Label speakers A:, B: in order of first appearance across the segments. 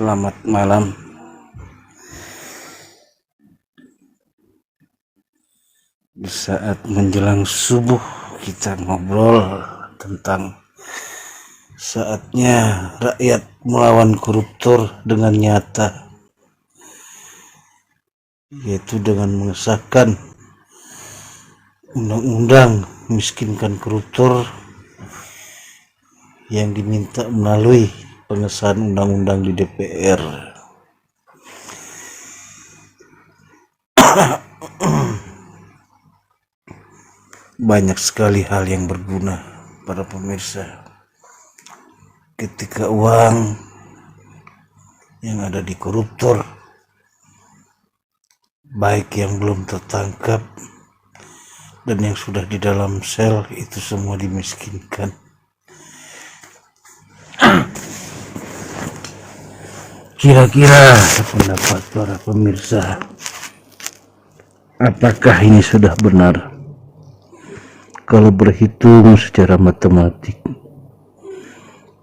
A: Selamat malam. Di saat menjelang subuh kita ngobrol tentang saatnya rakyat melawan koruptor dengan nyata, yaitu dengan mengesahkan undang-undang miskinkan koruptor yang diminta melalui pengesahan undang-undang di DPR. Banyak sekali hal yang berguna para pemirsa ketika uang yang ada di koruptor, baik yang belum tertangkap dan yang sudah di dalam sel, itu semua dimiskinkan. Kira-kira pendapat para pemirsa, apakah ini sudah benar? Kalau berhitung secara matematik,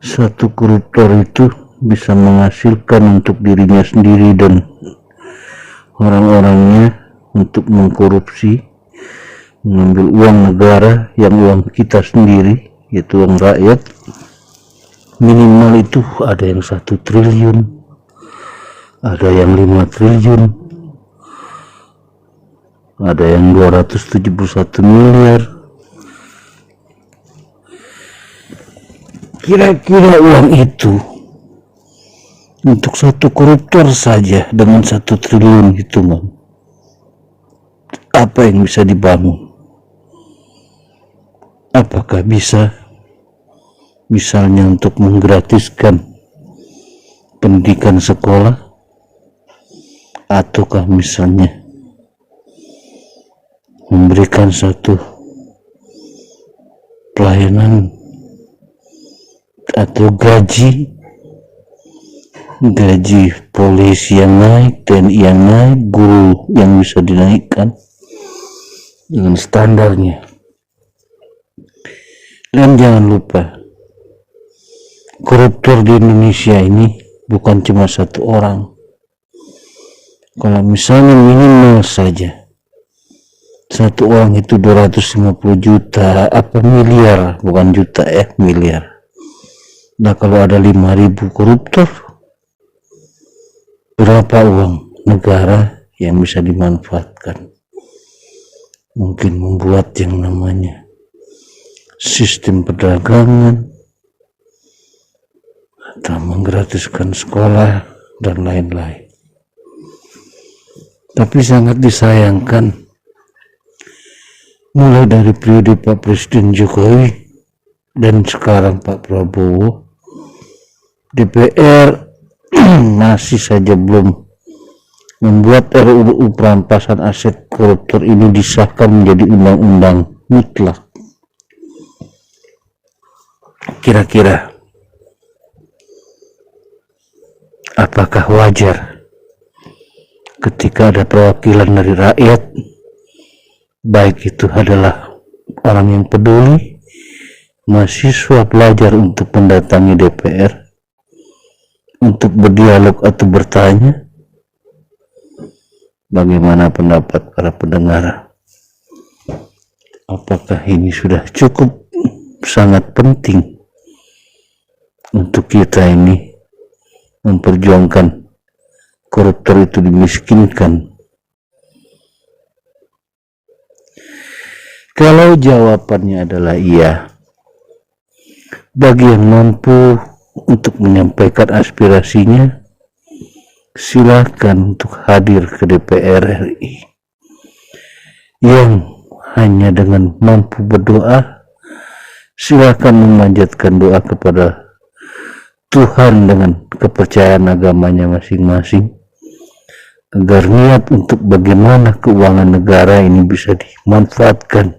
A: satu koruptor itu bisa menghasilkan untuk dirinya sendiri dan orang-orangnya untuk mengkorupsi, mengambil uang negara yang uang kita sendiri, yaitu uang rakyat. Minimal itu ada yang 1 triliun, ada yang 5 triliun, ada yang 271 miliar. Kira-kira uang itu untuk satu koruptor saja dengan 1 triliun hitungan, apa yang bisa dibangun? Apakah bisa misalnya untuk menggratiskan pendidikan sekolah, ataukah misalnya memberikan satu pelayanan atau gaji polisi yang naik, TNI yang naik, guru yang bisa dinaikkan dengan standarnya. Dan jangan lupa, koruptor di Indonesia ini bukan cuma 1 orang. Kalau misalnya minimal saja 1 orang itu 250 juta, miliar, bukan juta miliar. Nah, kalau ada 5.000 koruptor, berapa uang negara yang bisa dimanfaatkan? Mungkin membuat yang namanya sistem perdagangan, atau menggratiskan sekolah dan lain-lain. Tapi sangat disayangkan, mulai dari periode Pak Presiden Jokowi dan sekarang Pak Prabowo, DPR masih saja belum membuat RUU perampasan aset koruptor ini disahkan menjadi undang-undang mutlak. Kira-kira apakah wajar ketika ada perwakilan dari rakyat, baik itu adalah orang yang peduli, mahasiswa, pelajar, untuk mendatangi DPR untuk berdialog atau bertanya? Bagaimana pendapat para pendengar? Apakah ini sudah cukup sangat penting untuk kita ini memperjuangkan koruptor itu dimiskinkan? Kalau jawabannya adalah iya, bagi yang mampu untuk menyampaikan aspirasinya, silakan untuk hadir ke DPR RI. Yang hanya dengan mampu berdoa, silakan memanjatkan doa kepada Tuhan dengan kepercayaan agamanya masing-masing, agar niat untuk bagaimana keuangan negara ini bisa dimanfaatkan,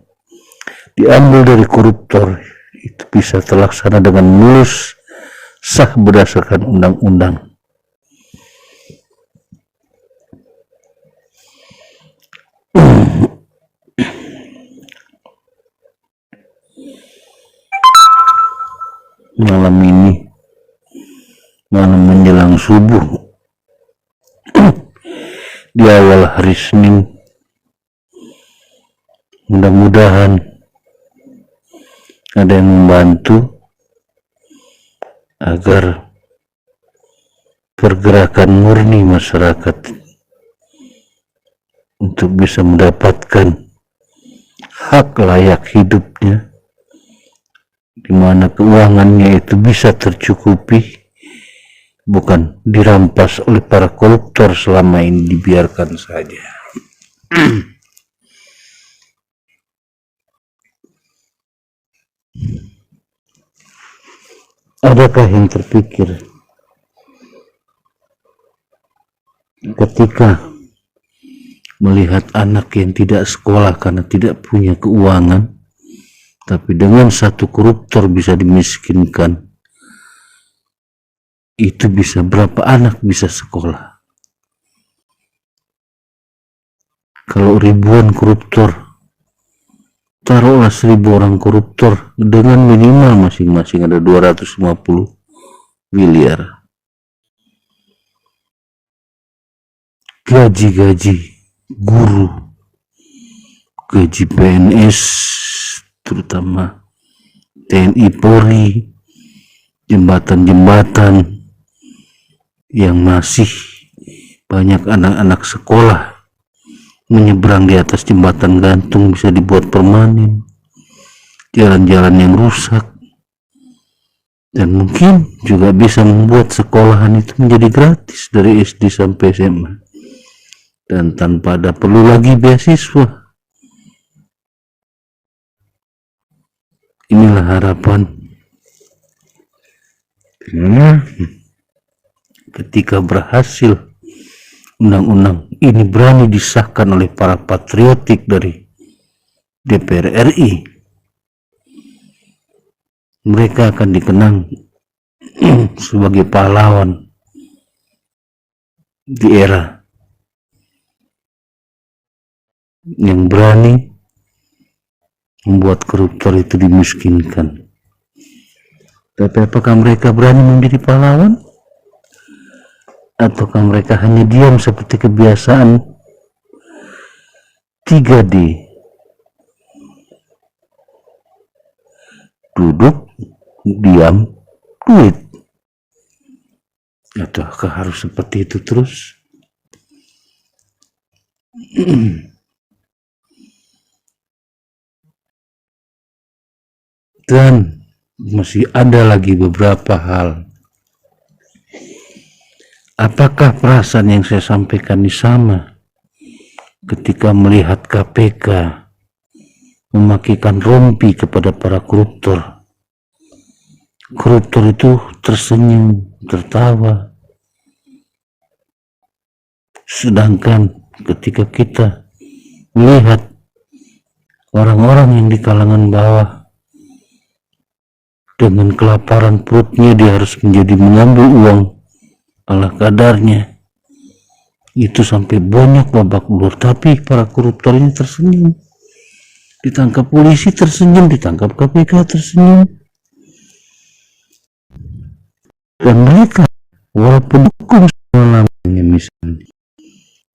A: diambil dari koruptor, itu bisa terlaksana dengan mulus, sah berdasarkan undang-undang. Malam ini malam menjelang subuh di awal hari Senin. Mudah-mudahan ada yang membantu agar pergerakan murni masyarakat untuk bisa mendapatkan hak layak hidupnya, di mana keuangannya itu bisa tercukupi, bukan dirampas oleh para koruptor selama ini dibiarkan saja. Adakah yang terpikir ketika melihat anak yang tidak sekolah karena tidak punya keuangan, tapi dengan satu koruptor bisa dimiskinkan? Itu bisa berapa anak bisa sekolah? Kalau ribuan koruptor, taruhlah 1000 orang koruptor dengan minimal masing-masing ada 250 miliar. Gaji-gaji guru, gaji PNS, terutama TNI Polri, jembatan-jembatan yang masih banyak anak-anak sekolah menyeberang di atas jembatan gantung bisa dibuat permanen, jalan-jalan yang rusak, dan mungkin juga bisa membuat sekolahan itu menjadi gratis dari SD sampai SMA, dan tanpa ada perlu lagi beasiswa. Inilah harapan ketika berhasil undang-undang ini berani disahkan oleh para patriotik dari DPR RI, mereka akan dikenang sebagai pahlawan di era yang berani membuat koruptor itu dimiskinkan. Tapi apakah mereka berani menjadi pahlawan? Ataukah mereka hanya diam seperti kebiasaan 3D? Duduk, diam, duit. Ataukah harus seperti itu terus? Dan masih ada lagi beberapa hal. Apakah perasaan yang saya sampaikan ini sama ketika melihat KPK memakikan rompi kepada para koruptor? Koruptor itu tersenyum, tertawa. Sedangkan ketika kita melihat orang-orang yang di kalangan bawah dengan kelaparan perutnya, dia harus menjadi mengambil uang ala kadarnya, itu sampai bonyok babak belur, tapi para koruptor ini tersenyum. Ditangkap polisi tersenyum, ditangkap KPK tersenyum. Dan mereka walaupun hukum selamanya misalnya,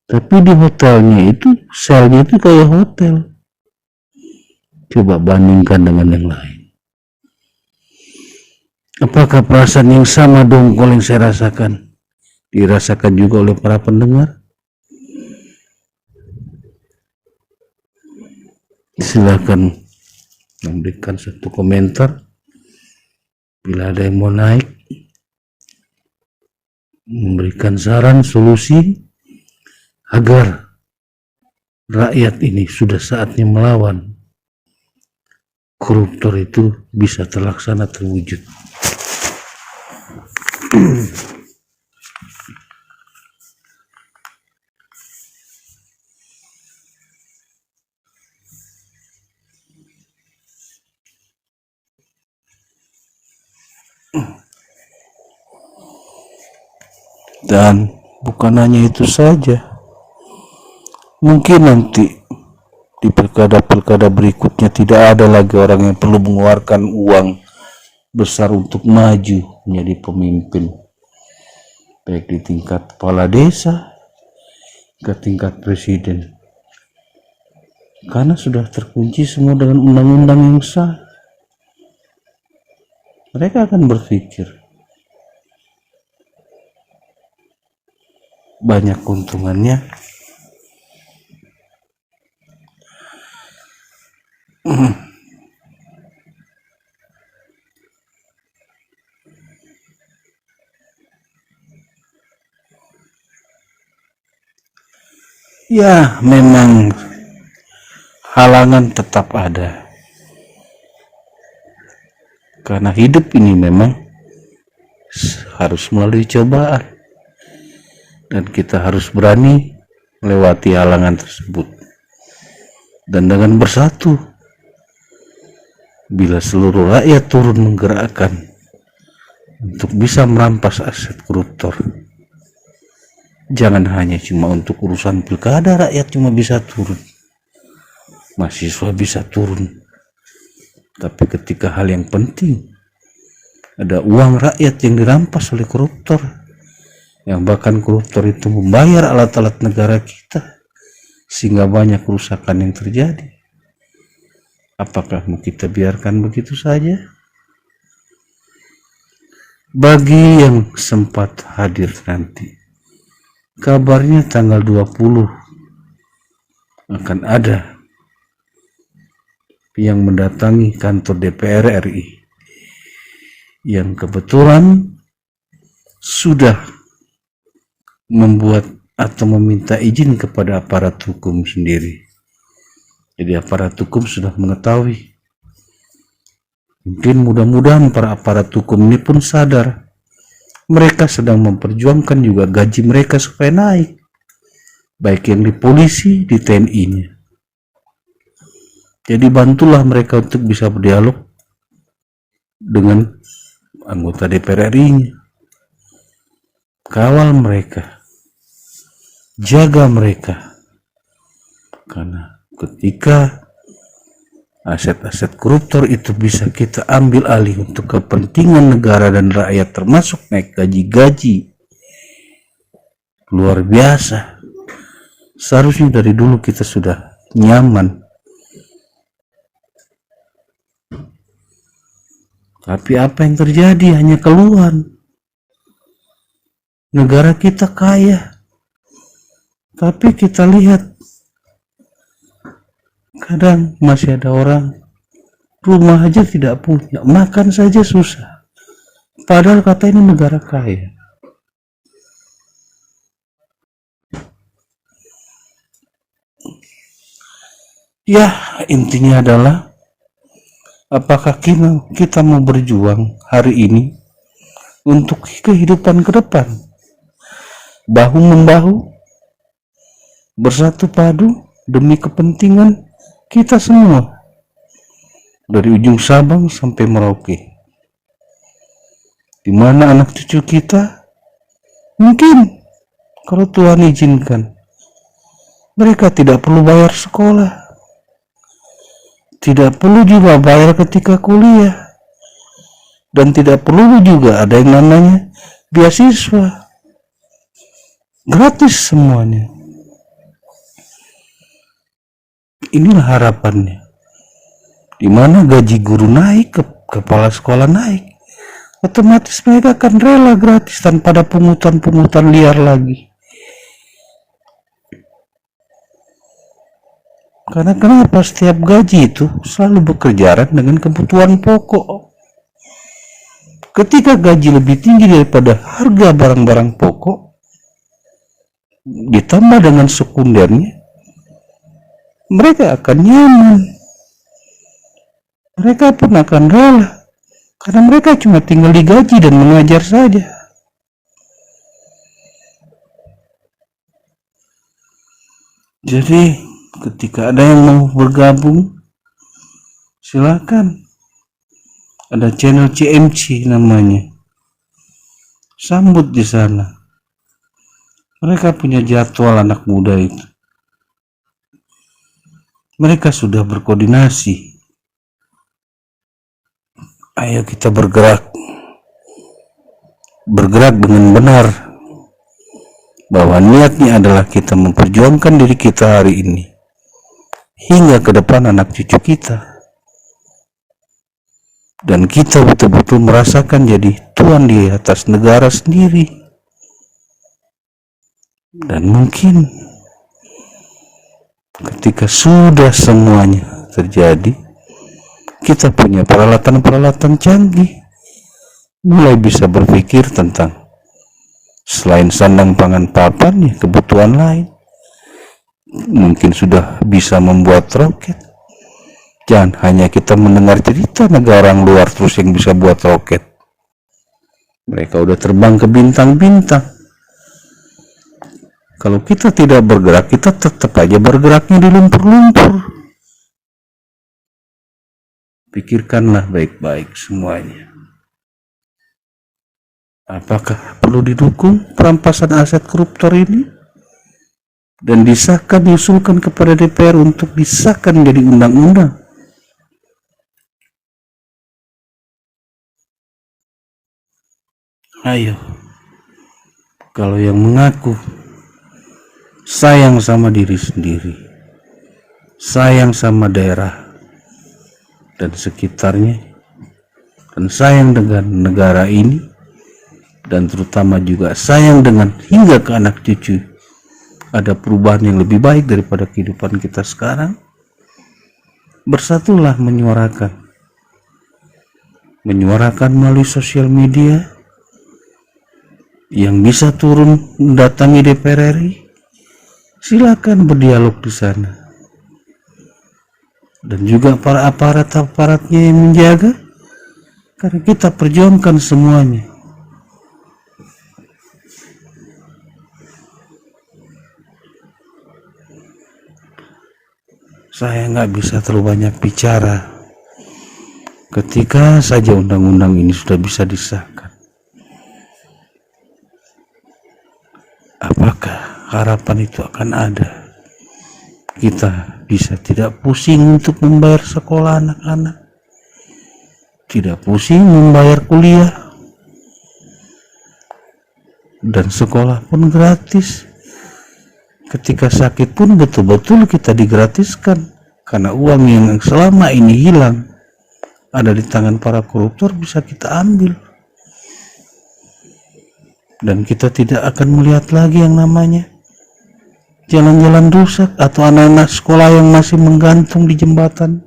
A: tapi di hotelnya itu, selnya itu kayak hotel. Coba bandingkan dengan yang lain. Apakah perasaan yang sama dongkol yang saya rasakan dirasakan juga oleh para pendengar? Silakan memberikan satu komentar. Bila ada yang mau naik, memberikan saran, solusi, agar rakyat ini sudah saatnya melawan koruptor itu bisa terlaksana, terwujud. Dan bukan hanya itu saja, mungkin nanti di pilkada-pilkada berikutnya tidak ada lagi orang yang perlu mengeluarkan uang besar untuk maju menjadi pemimpin. baik di tingkat kepala desa ke tingkat presiden, karena sudah terkunci semua dengan undang-undang yang sah. Mereka akan berpikir banyak keuntungannya. Ya, memang halangan tetap ada, karena hidup ini memang harus melalui cobaan, dan kita harus berani melewati halangan tersebut. Dan dengan bersatu, bila seluruh rakyat turun menggerakkan untuk bisa merampas aset koruptor, jangan hanya cuma untuk urusan pilkada rakyat cuma bisa turun, mahasiswa bisa turun, tapi ketika hal yang penting, ada uang rakyat yang dirampas oleh koruptor, yang bahkan koruptor itu membayar alat-alat negara kita, sehingga banyak kerusakan yang terjadi. Apakah mau kita biarkan begitu saja? Bagi yang sempat hadir nanti, kabarnya tanggal 20 akan ada yang mendatangi kantor DPR RI, yang kebetulan sudah membuat atau meminta izin kepada aparat hukum sendiri. Jadi aparat hukum sudah mengetahui. Mungkin mudah-mudahan para aparat hukum ini pun sadar mereka sedang memperjuangkan juga gaji mereka supaya naik, baik yang di polisi, di TNI-nya. Jadi bantulah mereka untuk bisa berdialog dengan anggota DPR RI-nya. Kawal mereka, jaga mereka, karena ketika aset-aset koruptor itu bisa kita ambil alih untuk kepentingan negara dan rakyat, termasuk naik gaji-gaji luar biasa, seharusnya dari dulu kita sudah nyaman. Tapi apa yang terjadi? Hanya keluhan. Negara kita kaya, tapi kita lihat kadang masih ada orang rumah aja tidak punya, makan saja susah, padahal kata ini negara kaya. Ya, intinya adalah apakah kita mau berjuang hari ini untuk kehidupan ke depan, bahu membahu, bersatu padu demi kepentingan kita semua, dari ujung Sabang sampai Merauke, di mana anak cucu kita mungkin kalau Tuhan izinkan mereka tidak perlu bayar sekolah, tidak perlu juga bayar ketika kuliah, dan tidak perlu juga ada yang namanya beasiswa, gratis semuanya. Inilah harapannya, di mana gaji guru naik, kepala sekolah naik, otomatis mereka akan rela gratis tanpa ada pungutan-pungutan liar lagi. Karena kenapa setiap gaji itu selalu bekerja dengan kebutuhan pokok. Ketika gaji lebih tinggi daripada harga barang-barang pokok, ditambah dengan sekundernya, mereka akan nyaman. Mereka pun akan rela, karena mereka cuma tinggal digaji dan mengajar saja. Jadi ketika ada yang mau bergabung, silakan. Ada channel CMC namanya, sambut di sana. Mereka punya jadwal anak muda itu. Mereka sudah berkoordinasi. Ayo kita bergerak dengan benar, bahwa niatnya adalah kita memperjuangkan diri kita hari ini hingga ke depan anak cucu kita, dan kita betul-betul merasakan jadi tuan di atas negara sendiri. Dan mungkin ketika sudah semuanya terjadi, kita punya peralatan-peralatan canggih, mulai bisa berpikir tentang selain sandang pangan papan, ya kebutuhan lain. Mungkin sudah bisa membuat roket. Jangan hanya kita mendengar cerita negara orang luar terus yang bisa buat roket. Mereka udah terbang ke bintang-bintang. Kalau kita tidak bergerak, kita tetap aja bergeraknya di lumpur-lumpur. Pikirkanlah baik-baik semuanya. Apakah perlu didukung perampasan aset koruptor ini? Dan disahkan, diusulkan kepada DPR untuk disahkan menjadi undang-undang. Ayo, kalau yang mengaku sayang sama diri sendiri, sayang sama daerah dan sekitarnya, dan sayang dengan negara ini, dan terutama juga sayang dengan hingga ke anak cucu, ada perubahan yang lebih baik daripada kehidupan kita sekarang, bersatulah menyuarakan melalui sosial media. Yang bisa turun mendatangi DPR RI, silakan berdialog di sana. Dan juga para aparat-aparatnya yang menjaga, karena kita perjuangkan semuanya. Saya nggak bisa terlalu banyak bicara ketika saja undang-undang ini sudah bisa disahkan. Apakah harapan itu akan ada? Kita bisa tidak pusing untuk membayar sekolah anak-anak, tidak pusing membayar kuliah, dan sekolah pun gratis. Ketika sakit pun betul-betul kita digratiskan, karena uang yang selama ini hilang ada di tangan para koruptor bisa kita ambil. Dan kita tidak akan melihat lagi yang namanya jalan-jalan rusak atau anak-anak sekolah yang masih menggantung di jembatan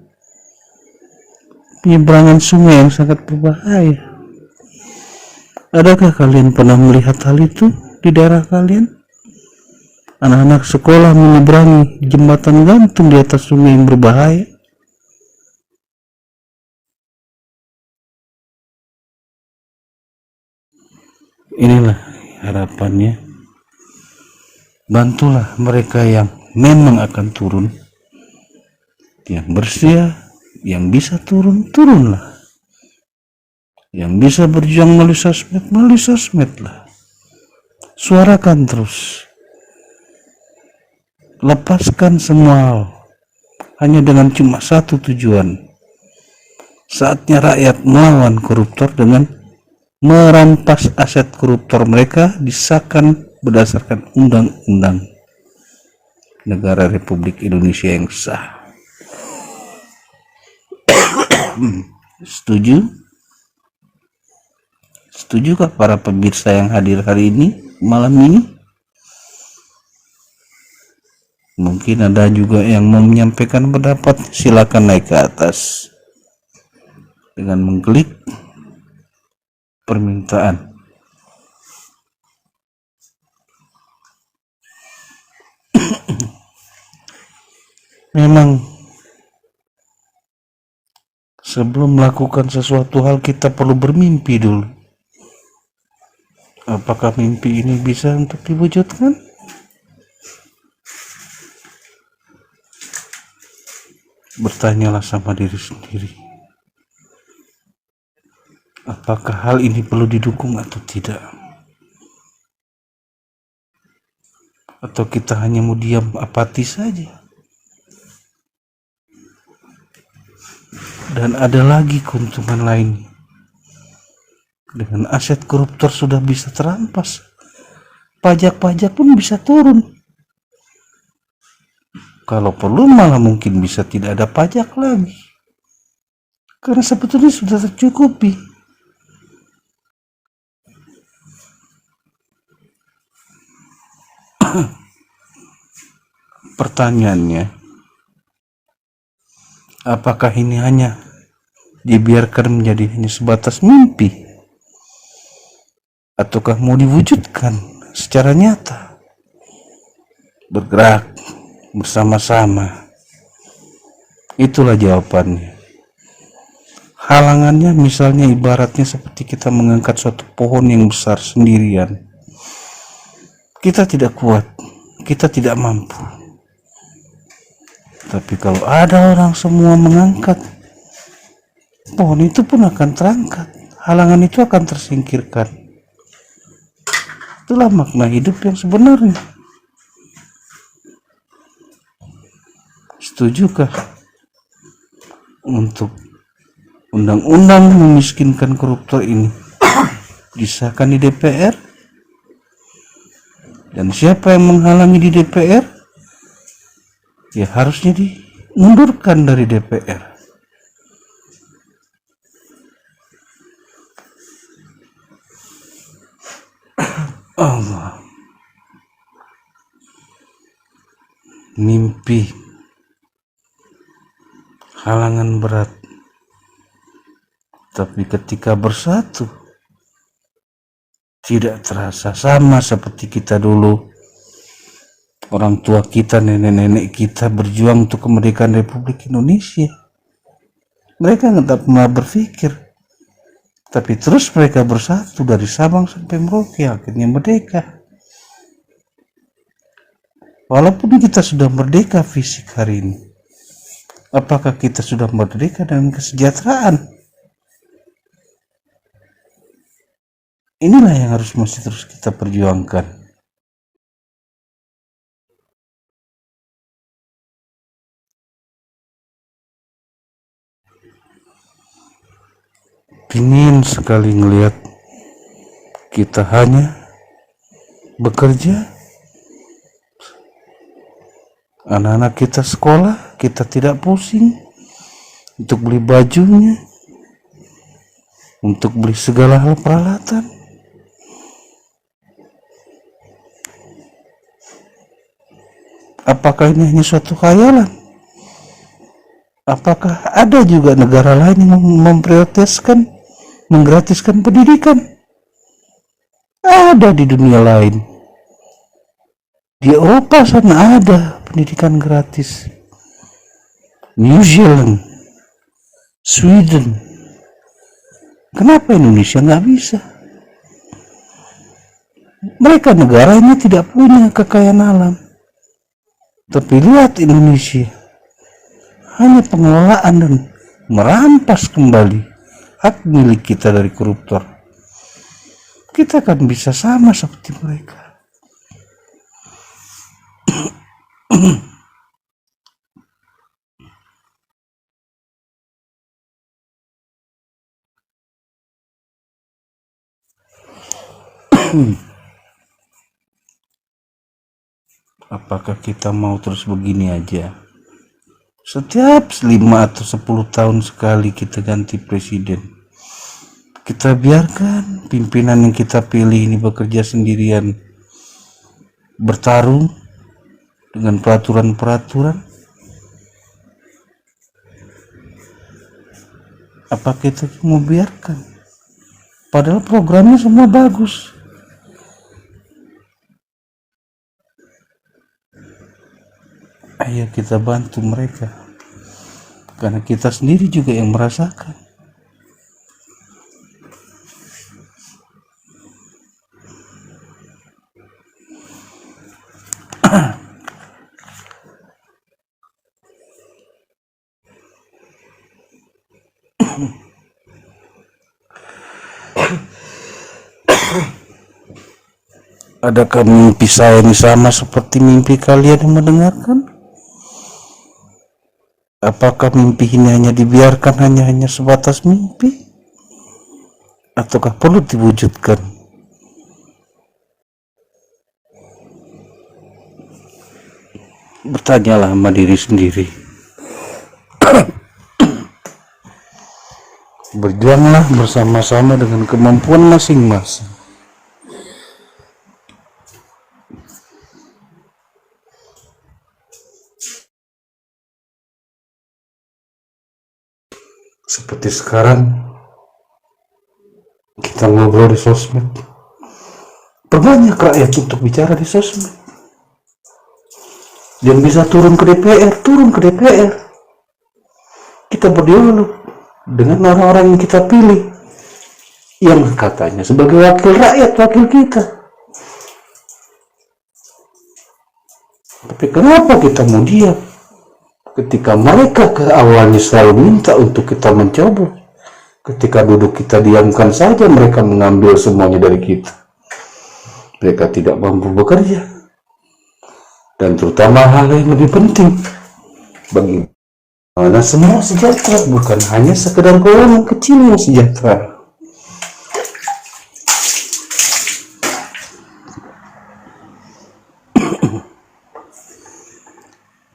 A: penyeberangan sungai yang sangat berbahaya. Adakah kalian pernah melihat hal itu di daerah kalian? Anak-anak sekolah menyeberangi jembatan gantung di atas sungai yang berbahaya. Inilah harapannya. Bantulah mereka yang memang akan turun, yang bersedia, yang bisa turun, turunlah. Yang bisa berjuang melalui sosmed lah. Suarakan terus. Lepaskan semua hal, hanya dengan cuma satu tujuan. Saatnya rakyat melawan koruptor dengan merampas aset koruptor mereka, disahkan berdasarkan undang-undang negara Republik Indonesia yang sah. Setuju? Setujukah para pemirsa yang hadir hari ini, malam ini? Mungkin ada juga yang mau menyampaikan pendapat, silakan naik ke atas dengan mengklik permintaan. Memang sebelum melakukan sesuatu hal kita perlu bermimpi dulu. Apakah mimpi ini bisa untuk diwujudkan? Bertanyalah sama diri sendiri. Apakah hal ini perlu didukung atau tidak? Atau kita hanya mau diam apatis saja? Dan ada lagi keuntungan lain. Dengan aset koruptor sudah bisa terampas, pajak-pajak pun bisa turun. Kalau perlu malah mungkin bisa tidak ada pajak lagi. Karena sebetulnya sudah tercukupi. Pertanyaannya, apakah ini hanya dibiarkan menjadi hanya sebatas mimpi? Ataukah mau diwujudkan secara nyata? Bergerak bersama-sama. Itulah jawabannya. Halangannya misalnya ibaratnya seperti kita mengangkat suatu pohon yang besar sendirian. Kita tidak kuat, kita tidak mampu. Tapi kalau ada orang semua mengangkat, pohon itu pun akan terangkat. Halangan itu akan tersingkirkan. Itulah makna hidup yang sebenarnya. Setujukah untuk undang-undang memiskinkan koruptor ini disahkan di DPR? Dan siapa yang menghalangi di DPR? Ya harusnya dimundurkan dari DPR. Allah. Mimpi. Halangan berat. Tapi ketika bersatu, tidak terasa sama seperti kita dulu. Orang tua kita, nenek-nenek kita berjuang untuk kemerdekaan Republik Indonesia. Mereka nggak pernah berpikir, tapi terus mereka bersatu dari Sabang sampai Merauke, akhirnya merdeka. Walaupun kita sudah merdeka fisik hari ini, apakah kita sudah merdeka dengan kesejahteraan? Inilah yang harus masih terus kita perjuangkan. Pingin sekali ngelihat kita hanya bekerja, anak-anak kita sekolah, kita tidak pusing untuk beli bajunya, untuk beli segala hal peralatan. Apakah ini hanya suatu khayalan? Apakah ada juga negara lain yang memprioritaskan menggratiskan pendidikan? Ada di dunia lain. Di Eropa sana ada pendidikan gratis. New Zealand, Sweden. Kenapa Indonesia nggak bisa? Mereka negaranya tidak punya kekayaan alam. Tapi lihat Indonesia, hanya pengelolaan dan merampas kembali hak milik kita dari koruptor. Kita akan bisa sama seperti mereka. Apakah kita mau terus begini aja? Setiap 5 atau 10 tahun sekali kita ganti presiden. Kita biarkan pimpinan yang kita pilih ini bekerja sendirian, bertarung dengan peraturan-peraturan. Apa kita mau biarkan? Padahal programnya semua bagus. Ayo kita bantu mereka, karena kita sendiri juga yang merasakan. Adakah mimpi saya ini sama seperti mimpi kalian yang mendengarkan? Apakah mimpi ini hanya dibiarkan hanya sebatas mimpi? Ataukah perlu diwujudkan? bertanyalah sama diri sendiri. Berjuanglah bersama-sama dengan kemampuan masing-masing. Seperti sekarang kita ngobrol di sosmed, perbanyak rakyat untuk bicara di sosmed. Yang bisa turun ke DPR. Kita berdialog dengan orang-orang yang kita pilih, yang katanya sebagai wakil rakyat, wakil kita. Tapi kenapa kita mau diam ketika mereka ke awalnya selalu minta untuk kita mencoblos? Ketika duduk kita diamkan saja, mereka mengambil semuanya dari kita. Mereka tidak mampu bekerja, dan terutama hal yang lebih penting, bagaimana semua sejahtera, bukan hanya sekedar golongan kecil yang sejahtera.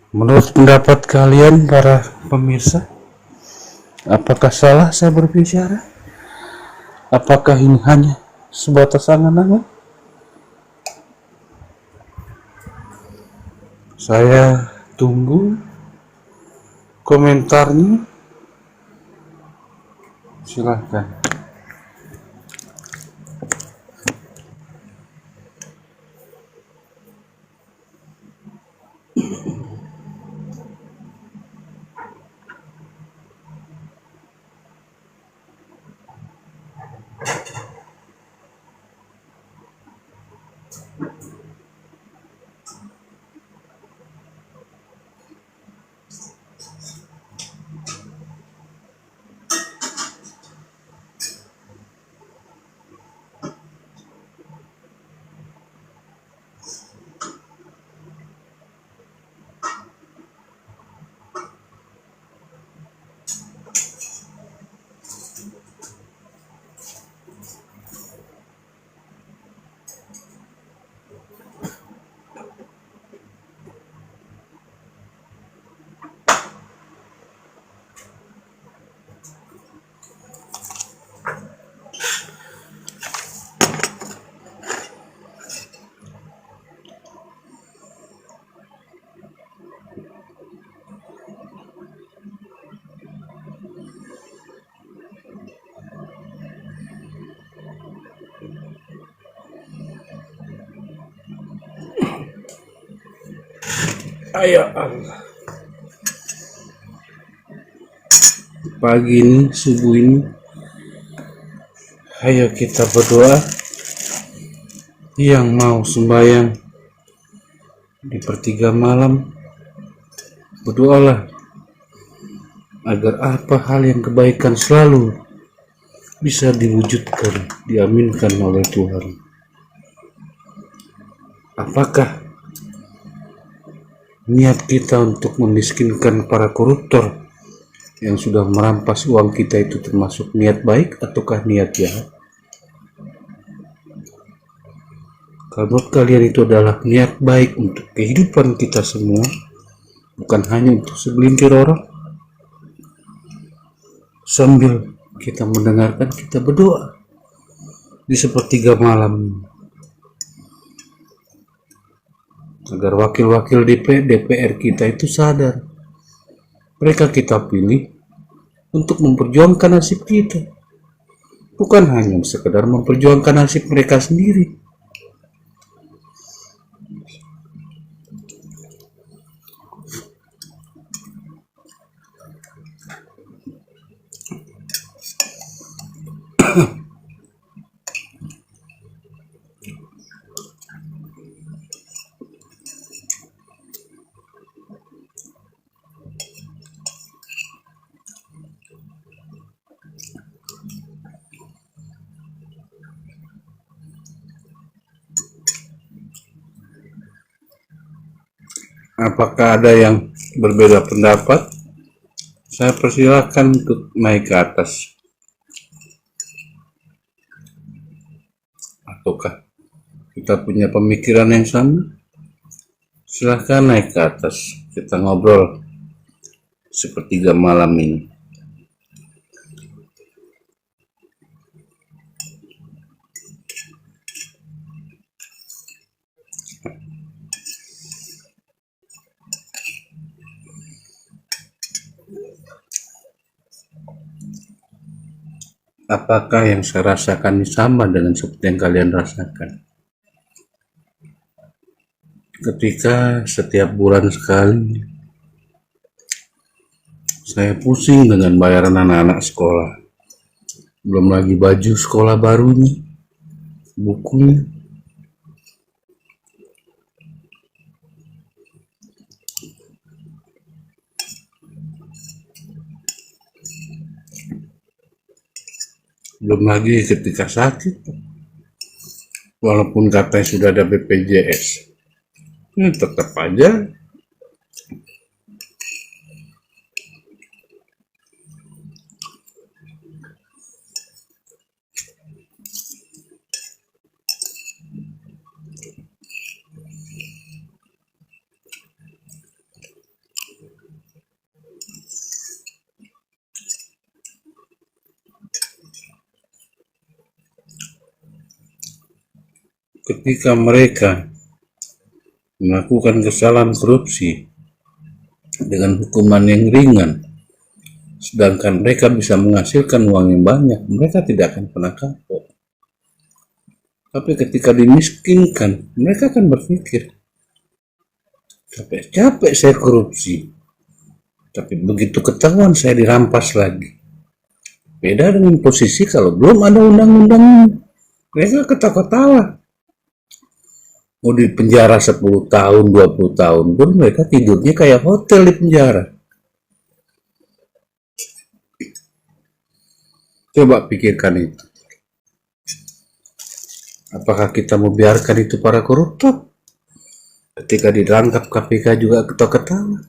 A: Menurut pendapat kalian para pemirsa, apakah salah saya berbicara? Apakah ini hanya sebatas angan-angan? Saya tunggu komentarnya. Silahkan. Ayo Allah. Pagi ini, subuh ini, ayo kita berdoa. Yang mau sembahyang di pertiga malam, berdoalah agar apa hal yang kebaikan selalu bisa diwujudkan, diaminkan oleh Tuhan. Apakah niat kita untuk memiskinkan para koruptor yang sudah merampas uang kita itu termasuk niat baik ataukah niat jahat? Kalau menurut kalian itu adalah niat baik untuk kehidupan kita semua, bukan hanya untuk segelintir orang, sambil kita mendengarkan, kita berdoa di sepertiga malam agar wakil-wakil DPR kita itu sadar mereka kita pilih untuk memperjuangkan nasib kita, bukan hanya sekedar memperjuangkan nasib mereka sendiri. Apakah ada yang berbeda pendapat? Saya persilahkan untuk naik ke atas. Ataukah kita punya pemikiran yang sama?
B: Silahkan naik ke atas, kita ngobrol sepertiga malam ini. Apakah yang saya rasakan ini sama dengan seperti yang kalian rasakan? Ketika setiap bulan sekali saya pusing dengan bayaran anak-anak sekolah, belum lagi baju sekolah barunya, bukunya. Belum lagi ketika sakit, walaupun katanya sudah ada BPJS, ini tetap aja ketika mereka melakukan kesalahan korupsi dengan hukuman yang ringan, sedangkan mereka bisa menghasilkan uang yang banyak, mereka tidak akan pernah kapok. Tapi ketika dimiskinkan, mereka akan berpikir, capek-capek saya korupsi, tapi begitu ketahuan saya dirampas lagi. Beda dengan posisi kalau belum ada undang-undang, mereka ketawa-ketawa. Mau di penjara 10 tahun, 20 tahun pun mereka tidurnya kayak hotel di penjara. Coba pikirkan itu. Apakah kita mau biarkan itu para koruptor? Ketika ditangkap KPK juga ketawa-ketawa.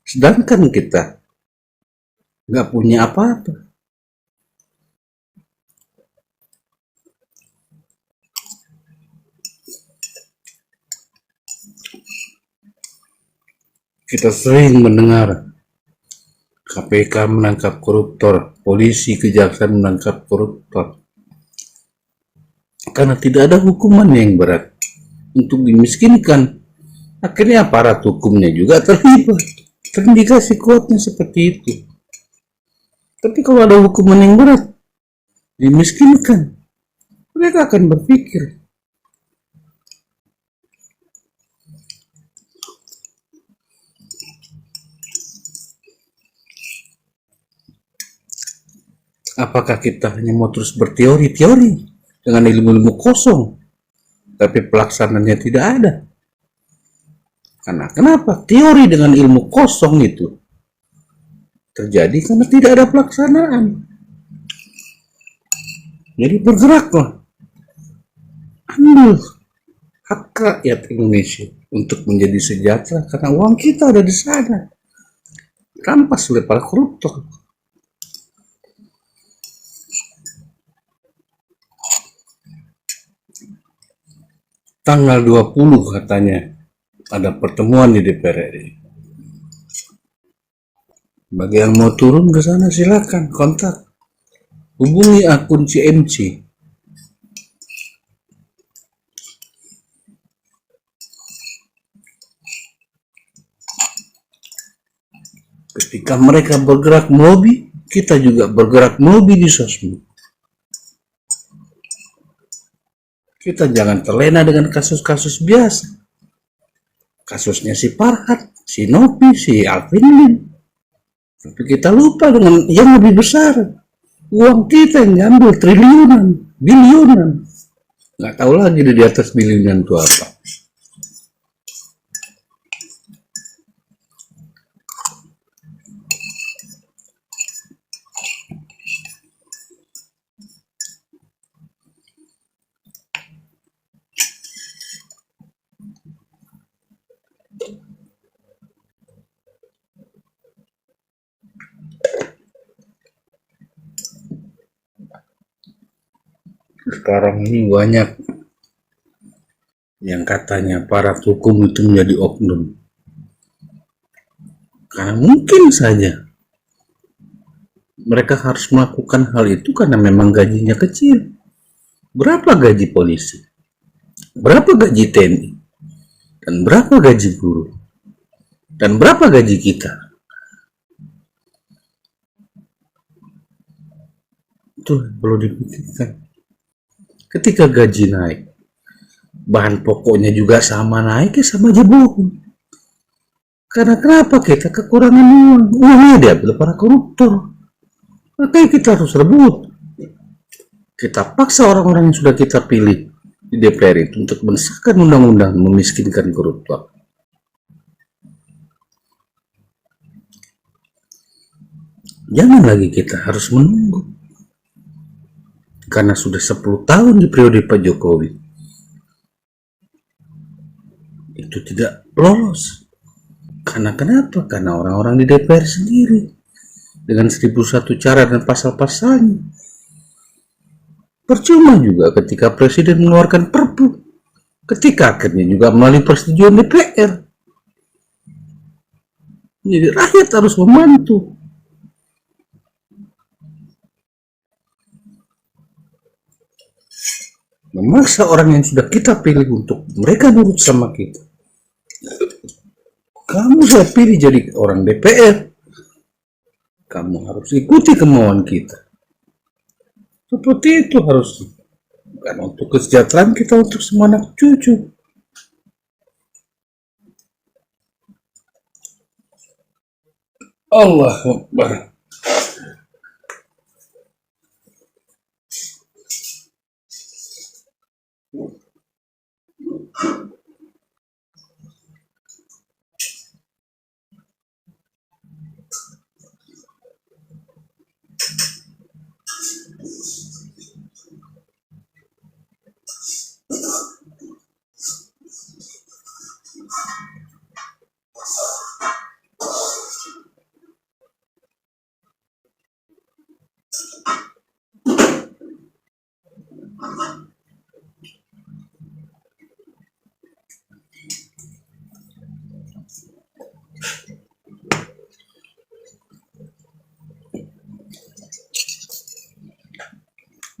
B: Sedangkan kita nggak punya apa-apa. Kita sering mendengar KPK menangkap koruptor, polisi, kejaksaan menangkap koruptor. Karena tidak ada hukuman yang berat untuk dimiskinkan. Akhirnya aparat hukumnya juga terlibat. Terindikasi kuatnya seperti itu. Tapi kalau ada hukuman yang berat, dimiskinkan, mereka akan berpikir, apakah kita hanya mau terus berteori-teori dengan ilmu-ilmu kosong, tapi pelaksanaannya tidak ada? Karena kenapa? Teori dengan ilmu kosong itu terjadi karena tidak ada pelaksanaan. Jadi bergeraklah, ambil hak rakyat Indonesia untuk menjadi sejahtera karena uang kita ada di sana, rampas oleh para koruptor. Tanggal 20 katanya ada pertemuan di DPR RI. Bagi yang mau turun ke sana silakan kontak, hubungi akun CMC. Ketika mereka bergerak melobi, kita juga bergerak melobi di sosmed. Kita jangan terlena dengan kasus-kasus biasa. Kasusnya si Farhad, si Nopi, si Alvin Lim. Tapi kita lupa dengan yang lebih besar. Uang kita yang diambil triliunan, biliunan. Nggak tahu lagi di atas biliunan itu apa. Sekarang ini banyak yang katanya para hukum itu menjadi oknum. Karena mungkin saja mereka harus melakukan hal itu karena memang gajinya kecil. Berapa gaji polisi? Berapa gaji TNI? Dan berapa gaji guru? Dan berapa gaji kita? Itu perlu dipikirkan. Ketika gaji naik, bahan pokoknya juga sama naik, ya sama aja bohong. Karena kenapa kita kekurangan uang? Uangnya diambil para koruptor. Makanya kita harus rebut. Kita paksa orang-orang yang sudah kita pilih di DPR itu untuk mensahkan undang-undang memiskinkan koruptor. Jangan lagi kita harus menunggu. Karena sudah 10 tahun di periode Pak Jokowi, itu tidak lolos. Karena kenapa? Karena orang-orang di DPR sendiri dengan 1001 cara dan pasal-pasalnya. Percuma juga ketika Presiden mengeluarkan Perpu, ketika akhirnya juga melalui persetujuan DPR. Jadi rakyat harus membantu. Memaksa orang yang sudah kita pilih untuk mereka nurut sama kita. Kamu saya pilih jadi orang DPR, kamu harus ikuti kemauan kita. Seperti itu harus. Karena untuk kesejahteraan kita, untuk semua anak cucu. Allahu Akbar.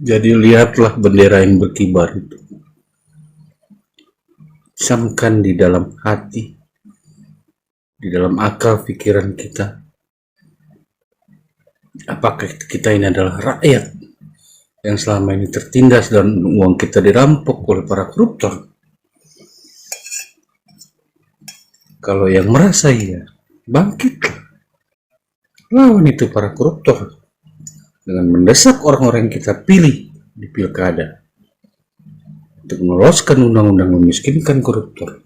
B: Jadi lihatlah bendera yang berkibar itu. Camkan di dalam hati, di dalam akal pikiran kita. Apakah kita ini adalah rakyat yang selama ini tertindas dan uang kita dirampok oleh para koruptor? Kalau yang merasa iya, bangkitlah. Lawan itu para koruptor dengan mendesak orang-orang yang kita pilih di pilkada untuk meloloskan undang-undang memiskinkan koruptor.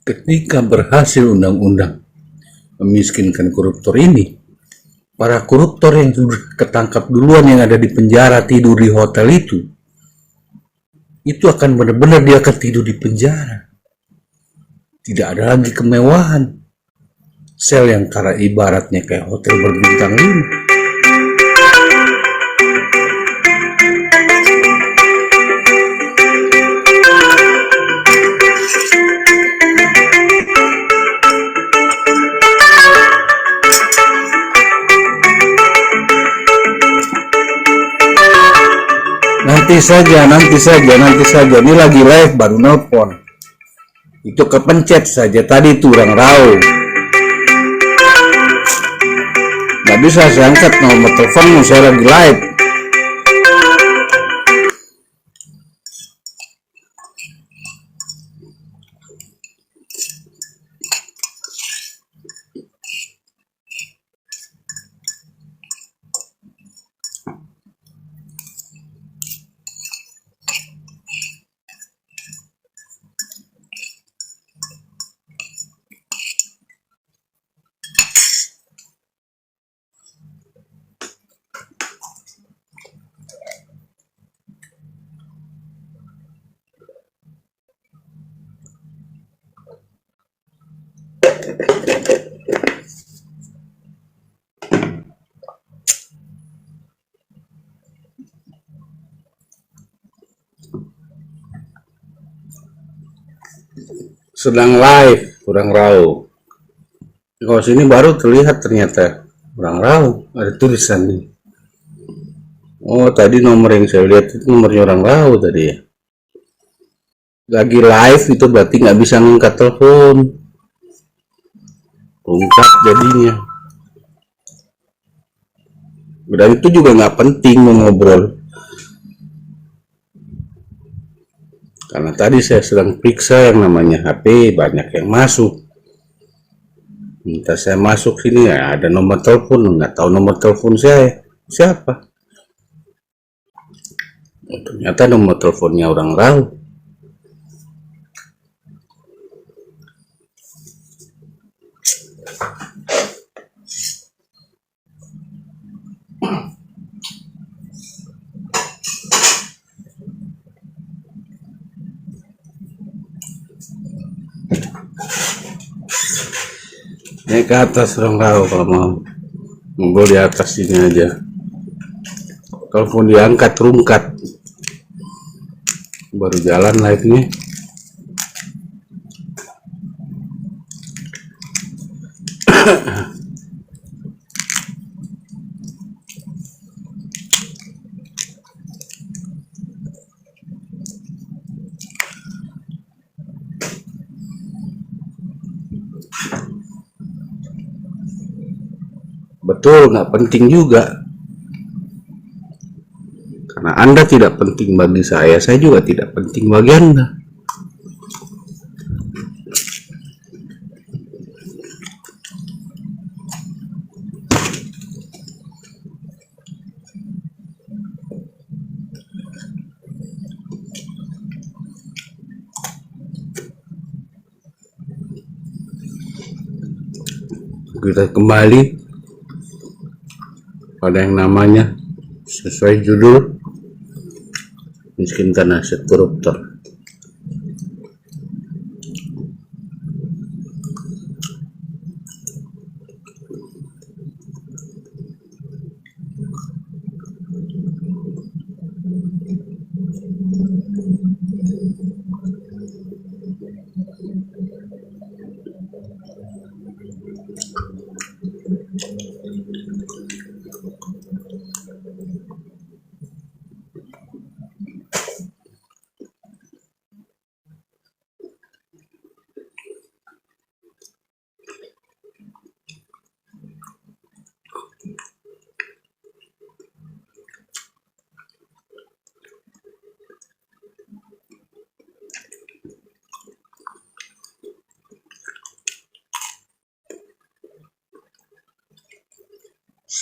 B: Ketika berhasil undang-undang memiskinkan koruptor ini, para koruptor yang sudah ketangkap duluan yang ada di penjara tidur di hotel itu akan benar-benar dia akan tidur di penjara. Tidak ada lagi kemewahan. Sel yang karena ibaratnya kayak hotel berbintang 5. Nanti saja. Ini lagi live baru nelpon. Itu kepencet saja tadi itu orang raw. Nggak bisa saya angkat nomor telepon, saya lagi live. sedang live kurang raw. Kalau sini baru terlihat ternyata kurang raw, ada tulisan nih. Oh, tadi nomor yang saya lihat itu nomornya orang raw tadi ya. Lagi live itu berarti nggak bisa ngangkat telepon, ungkap jadinya. Dan itu juga nggak penting mau ngobrol, karena tadi saya sedang periksa yang namanya HP, banyak yang masuk. Minta saya masuk sini ya, ada nomor telepon, nggak tahu nomor telepon saya siapa. Oh, ternyata nomor teleponnya orang raw. Naik ke atas orang raw kalau mau ngobrol di atas sini aja. Telepon diangkat rungkat, baru jalan live nya. Betul, nggak penting juga. Karena Anda tidak penting bagi saya juga tidak penting bagi Anda. Kita kembali pada yang namanya sesuai judul, miskinkan aset koruptor.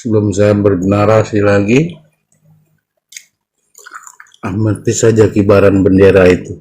B: Sebelum saya bernarasi lagi, amati saja kibaran bendera itu.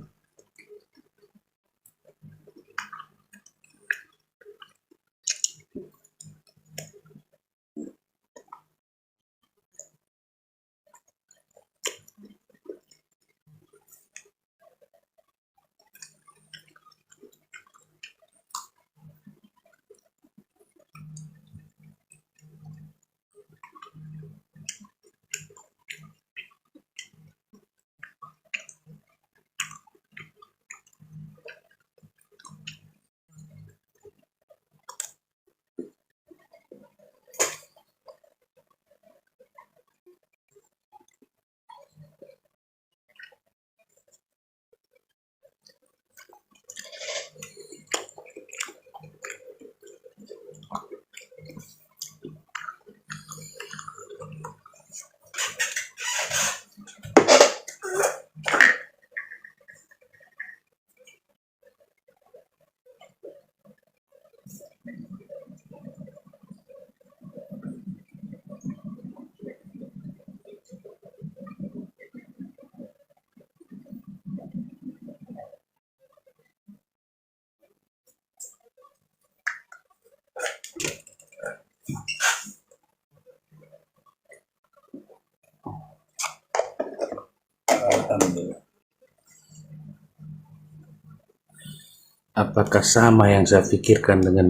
B: Apakah sama yang saya pikirkan dengan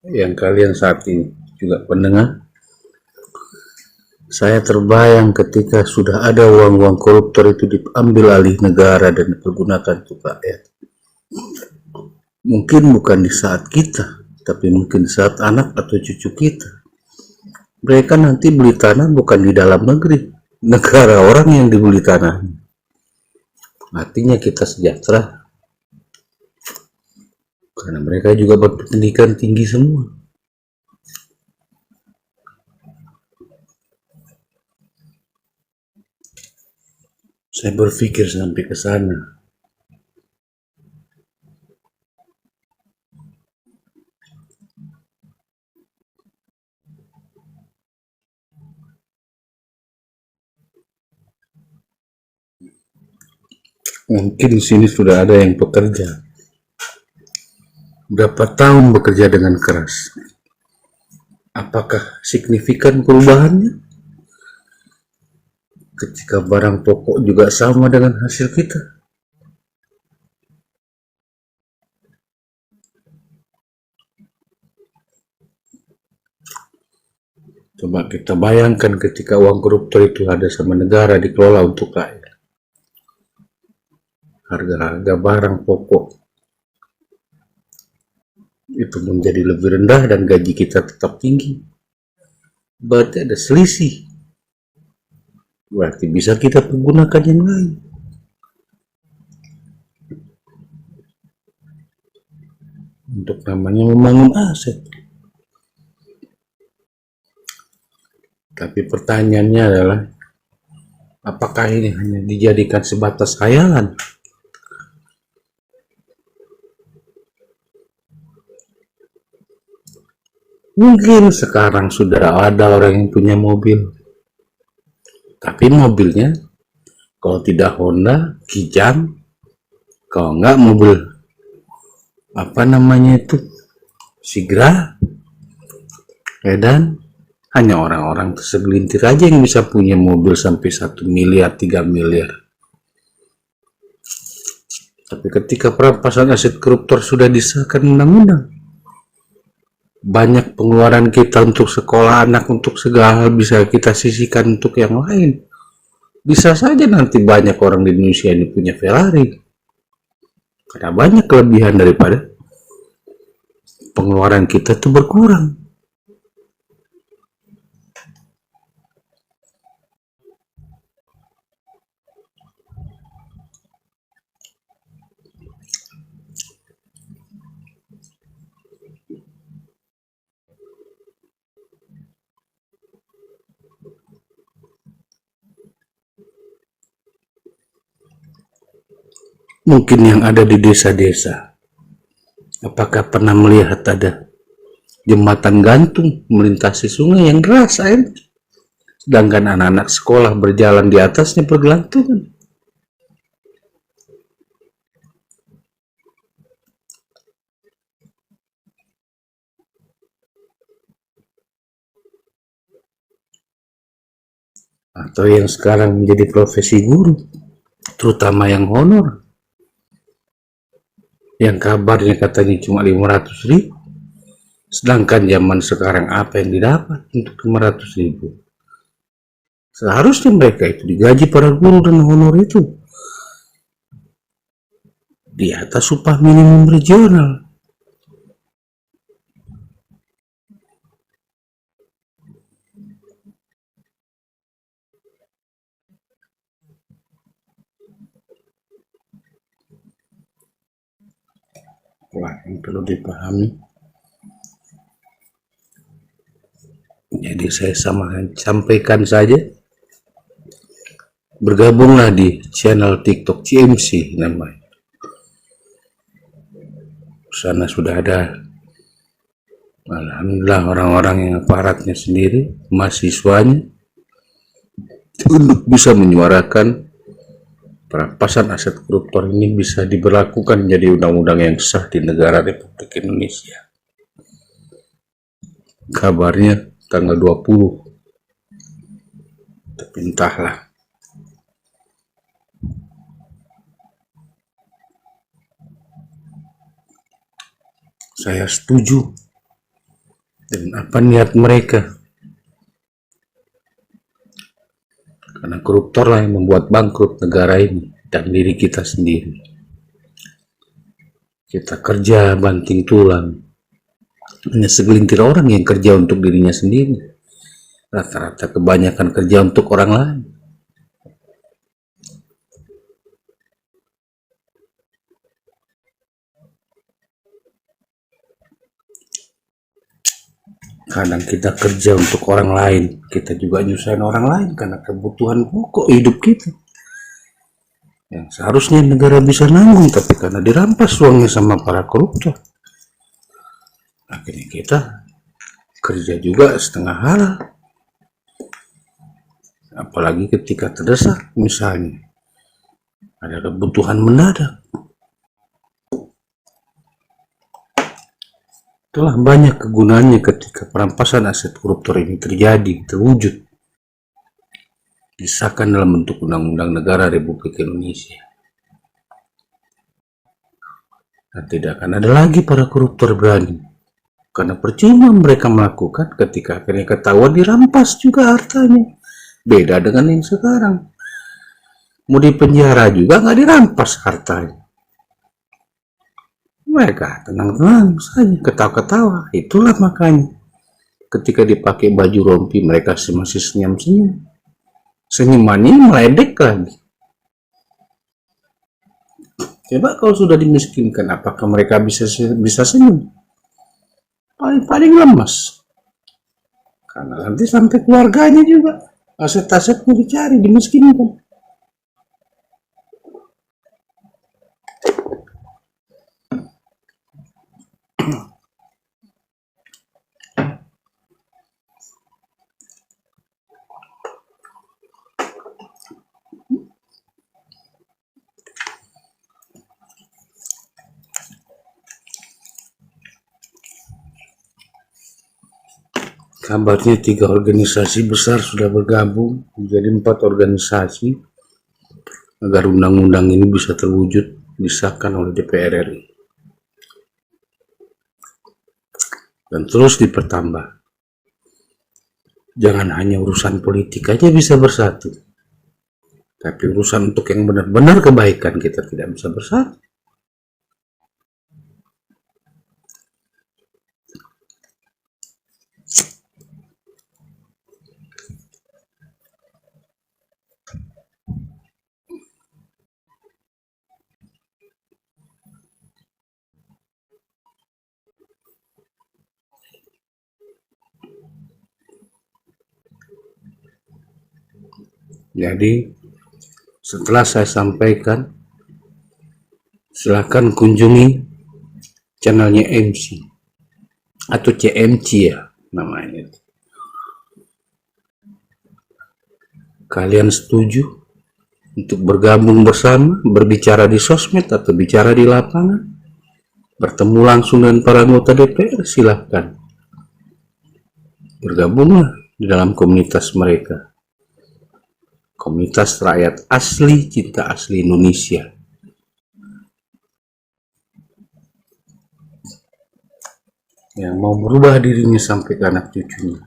B: yang kalian saat ini juga pendengar? Saya terbayang ketika sudah ada uang-uang koruptor itu diambil alih negara dan dipergunakan untuk rakyat. Mungkin bukan di saat kita, tapi mungkin saat anak atau cucu kita. Mereka nanti beli tanah bukan di dalam negeri, negara orang yang dibeli tanah. Artinya kita sejahtera, karena mereka juga berpendidikan tinggi semua. Saya berpikir sampai ke sana. Mungkin di sini sudah ada yang bekerja. Berapa tahun bekerja dengan keras? Apakah signifikan perubahannya? Ketika barang pokok juga sama dengan hasil kita. Coba kita bayangkan ketika uang koruptor itu ada sama negara dikelola untuk rakyat. Harga-harga barang pokok itu menjadi lebih rendah dan gaji kita tetap tinggi. Berarti ada selisih. Berarti bisa kita pergunakan yang lain. Untuk namanya membangun aset. Tapi pertanyaannya adalah, apakah ini hanya dijadikan sebatas khayalan? Mungkin sekarang sudah ada orang yang punya mobil, tapi mobilnya kalau tidak Honda, Kijang, kalau enggak mobil apa namanya itu, Sigra, dan hanya orang-orang segelintir aja yang bisa punya mobil sampai 1 miliar, 3 miliar. Tapi ketika perampasan aset koruptor sudah disahkan undang-undang, banyak pengeluaran kita untuk sekolah anak, untuk segala hal bisa kita sisihkan untuk yang lain. Bisa saja nanti banyak orang di Indonesia ini punya Ferrari, karena banyak kelebihan daripada pengeluaran kita itu berkurang. Mungkin yang ada di desa-desa, apakah pernah melihat ada jembatan gantung melintasi sungai yang deras air, sedangkan anak-anak sekolah berjalan di atasnya bergelantungan? Atau yang sekarang menjadi profesi guru, terutama yang honor, yang kabarnya katanya cuma 500.000, sedangkan zaman sekarang apa yang didapat untuk 500.000? Seharusnya mereka itu digaji para guru dan honor itu di atas upah minimum regional. Wah, yang perlu dipahami. Jadi saya sampaikan saja, bergabunglah di channel TikTok CMC namanya. Sana sudah ada, alhamdulillah, orang-orang yang aparatnya sendiri, mahasiswanya, untuk bisa menyuarakan perampasan aset koruptor ini bisa diberlakukan menjadi undang-undang yang sah di negara Republik Indonesia. Kabarnya tanggal 20. Tapi entahlah. Saya setuju dengan apa niat mereka. Karena koruptor lah yang membuat bangkrut negara ini dan diri kita sendiri. Kita kerja banting tulang. Hanya segelintir orang yang kerja untuk dirinya sendiri. Rata-rata kebanyakan kerja untuk orang lain. Kadang kita kerja untuk orang lain, kita juga nyusahin orang lain karena kebutuhan pokok hidup kita. Yang seharusnya negara bisa nanggung, tapi karena dirampas uangnya sama para koruptor, akhirnya kita kerja juga setengah halal. Apalagi ketika terdesak, misalnya ada kebutuhan mendadak. Telah banyak kegunaannya ketika perampasan aset koruptor ini terjadi, terwujud, disahkan dalam bentuk Undang-Undang Negara Republik Indonesia. Dan tidak akan ada lagi para koruptor berani, karena percuma mereka melakukan ketika akhirnya ketahuan dirampas juga hartanya. Beda dengan yang sekarang, mau di penjara juga nggak dirampas hartanya. Mereka tenang-tenang saja, ketawa-ketawa. Itulah makanya ketika dipakai baju rompi mereka masih senyum-senyum. Senyumannya meledek lagi. Coba kalau sudah dimiskinkan, apakah mereka bisa senyum? Paling lemas. Karena nanti sampai keluarganya juga aset-asetnya dicari, dimiskinkan. Kabarnya 3 organisasi besar sudah bergabung menjadi 4 organisasi agar undang-undang ini bisa terwujud, disahkan oleh DPR RI. Dan terus dipertambah. Jangan hanya urusan politik aja bisa bersatu. Tapi urusan untuk yang benar-benar kebaikan kita tidak bisa bersatu. Jadi setelah saya sampaikan, silakan kunjungi channelnya MC atau CMC ya namanya. Kalian setuju untuk bergabung bersama, berbicara di sosmed atau bicara di lapangan, bertemu langsung dengan para anggota DPR, silahkan bergabunglah di dalam komunitas mereka. Komunitas rakyat asli, cinta asli Indonesia. Yang mau merubah dirinya sampai ke anak cucunya.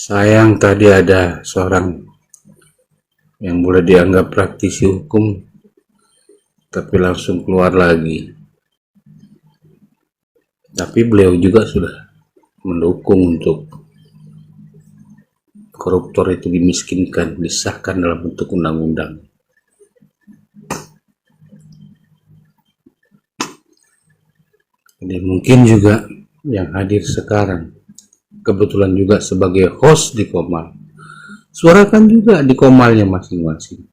B: Sayang tadi ada seorang yang boleh dianggap praktisi hukum tapi langsung keluar lagi. Tapi beliau juga sudah mendukung untuk koruptor itu dimiskinkan, disahkan dalam bentuk undang-undang. Jadi mungkin juga yang hadir sekarang kebetulan juga sebagai host di Komal, suarakan juga di Komalnya masing-masing.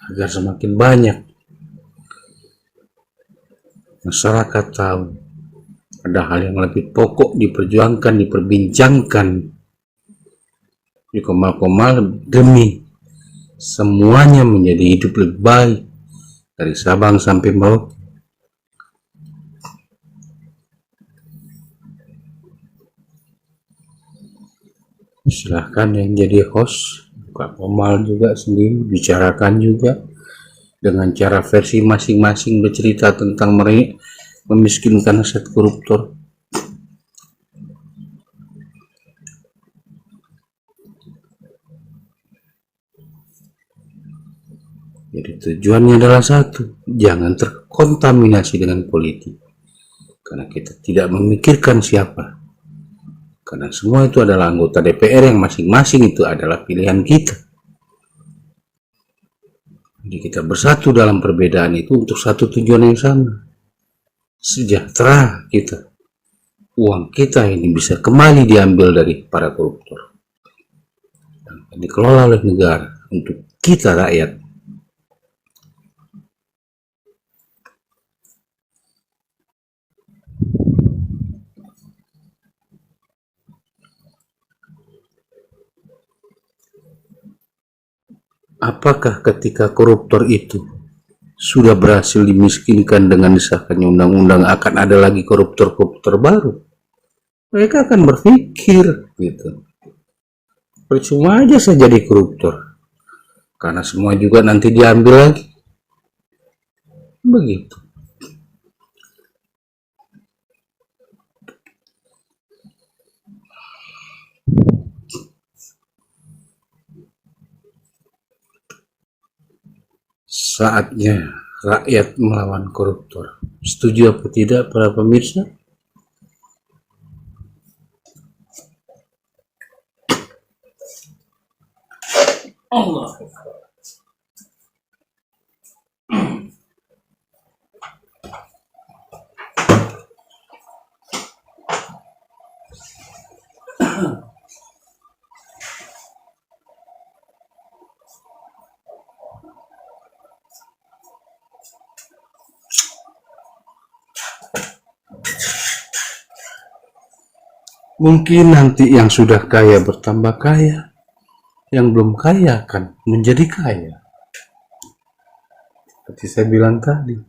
B: Agar semakin banyak masyarakat tahu ada hal yang lebih pokok diperjuangkan, diperbincangkan di Komal-Komal demi semuanya menjadi hidup lebih baik dari Sabang sampai Merauke. Silahkan yang jadi host, buka Komal juga sendiri, bicarakan juga dengan cara versi masing-masing, bercerita tentang mereka memiskinkan aset koruptor. Jadi tujuannya adalah satu, jangan terkontaminasi dengan politik. Karena kita tidak memikirkan siapa. Karena semua itu adalah anggota DPR yang masing-masing itu adalah pilihan kita. Jadi kita bersatu dalam perbedaan itu untuk satu tujuan yang sama. Sejahtera kita. Uang kita ini bisa kembali diambil dari para koruptor. Dan dikelola oleh negara untuk kita rakyat. Apakah ketika koruptor itu sudah berhasil dimiskinkan dengan disahkannya undang-undang akan ada lagi koruptor-koruptor baru? Mereka akan berpikir gitu. Percuma aja saya jadi koruptor. Karena semua juga nanti diambil lagi. Begitu. Saatnya rakyat melawan koruptor. Setuju apa tidak para pemirsa? Allah. Mungkin nanti yang sudah kaya bertambah kaya, yang belum kaya akan menjadi kaya. Seperti saya bilang tadi,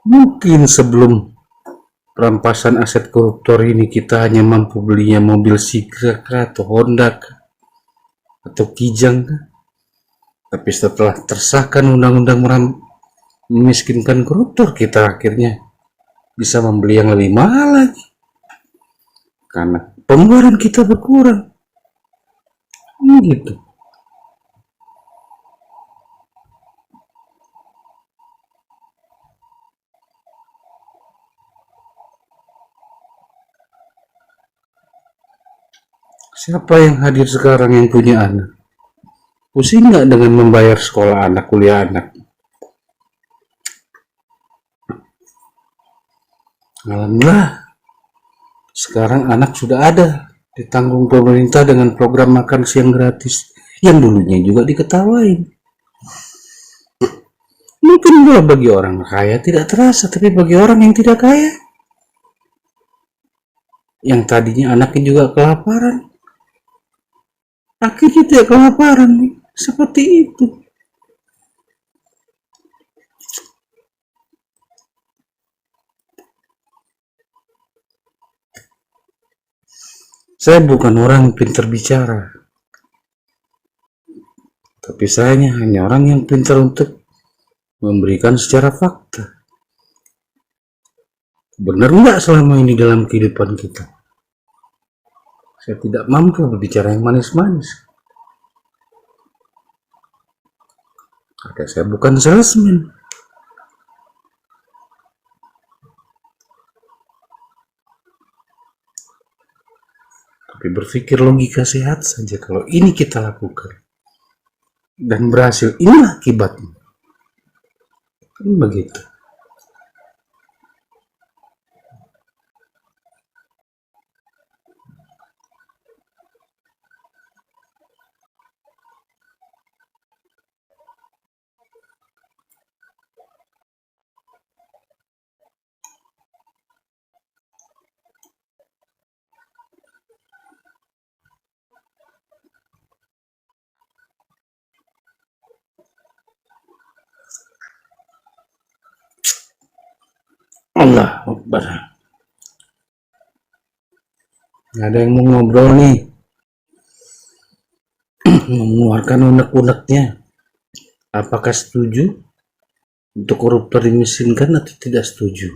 B: mungkin sebelum perampasan aset koruptor ini kita hanya mampu belinya mobil Sigra atau Honda atau Kijang. Tapi setelah tersahkan undang-undang memiskinkan koruptor, kita akhirnya bisa membeli yang lebih mahal lagi. Karena pengeluaran kita berkurang. Gitu. Siapa yang hadir sekarang yang punya anak? Pusing nggak dengan membayar sekolah anak, kuliah anak? Alhamdulillah, sekarang anak sudah ada ditanggung pemerintah dengan program makan siang gratis yang dulunya juga diketawain. Mungkin juga bagi orang kaya tidak terasa, tapi bagi orang yang tidak kaya, yang tadinya anaknya juga kelaparan, akhirnya tidak kelaparan nih. Seperti itu. Saya bukan orang yang pintar bicara, tapi saya hanya orang yang pintar untuk memberikan secara fakta. Benar nggak selama ini dalam kehidupan kita? Saya tidak mampu berbicara yang manis-manis. Karena saya bukan salesman. Tapi berpikir logika sehat saja, kalau ini kita lakukan dan berhasil, inilah akibatnya. Kan begitu. Allah Akbar. Ada yang mau ngobrol nih, mengeluarkan unek-uneknya. Apakah setuju untuk koruptor dimiskinkan atau tidak setuju?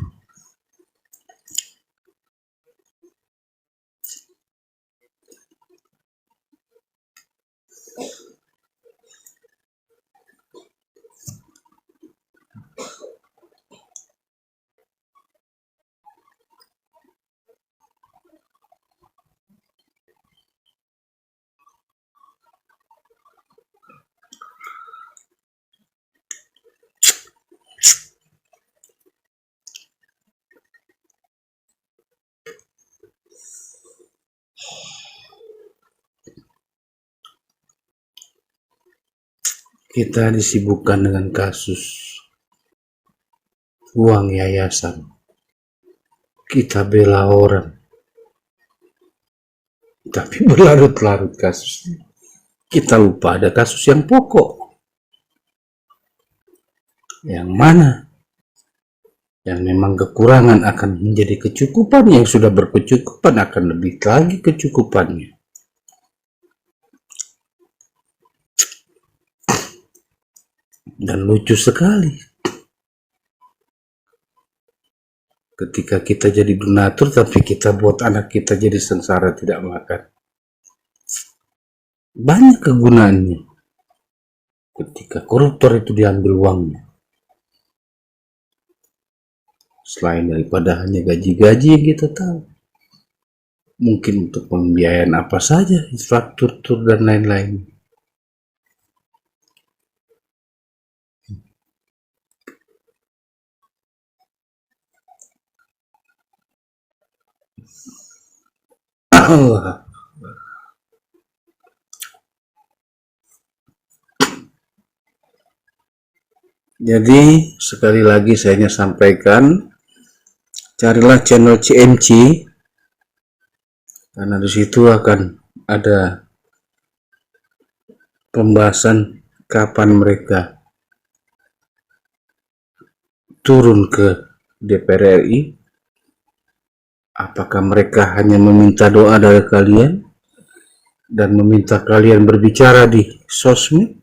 B: Kita disibukkan dengan kasus uang yayasan. Kita bela orang, tapi berlarut-larut kasusnya. Kita lupa ada kasus yang pokok. Yang mana? Yang memang kekurangan akan menjadi kecukupan, yang sudah berkecukupan akan lebih lagi kecukupannya. Dan lucu sekali ketika kita jadi donatur tapi kita buat anak kita jadi sengsara tidak makan. Banyak kegunaannya ketika koruptor itu diambil uangnya. Selain daripada hanya gaji-gaji yang kita tahu, mungkin untuk pembiayaan apa saja, infrastruktur dan lain-lain. Allah. Jadi sekali lagi saya sampaikan, carilah channel CMC karena di situ akan ada pembahasan kapan mereka turun ke DPR RI. Apakah mereka hanya meminta doa dari kalian dan meminta kalian berbicara di sosmed,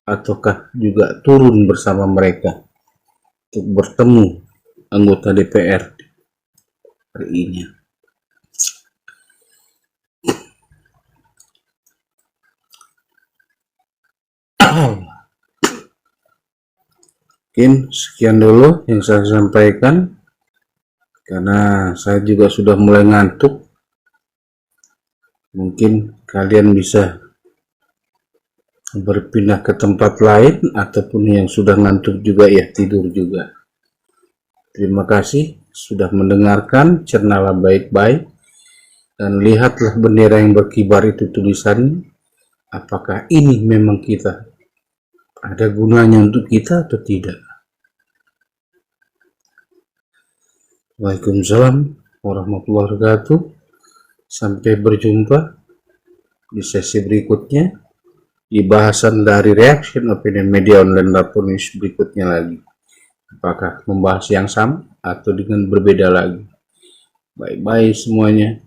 B: ataukah juga turun bersama mereka untuk bertemu anggota DPR RI-nya? Mungkin sekian dulu yang saya sampaikan, karena saya juga sudah mulai ngantuk. Mungkin kalian bisa berpindah ke tempat lain, ataupun yang sudah ngantuk juga ya tidur juga. Terima kasih sudah mendengarkan, cernalah baik-baik dan lihatlah bendera yang berkibar itu tulisannya. Apakah ini memang kita ada gunanya untuk kita atau tidak? Waalaikumsalam warahmatullahi wabarakatuh. Sampai berjumpa di sesi berikutnya di bahasan dari Reaction Opinion Media Online Lapor News berikutnya lagi. Apakah membahas yang sama atau dengan berbeda lagi? Bye-bye semuanya.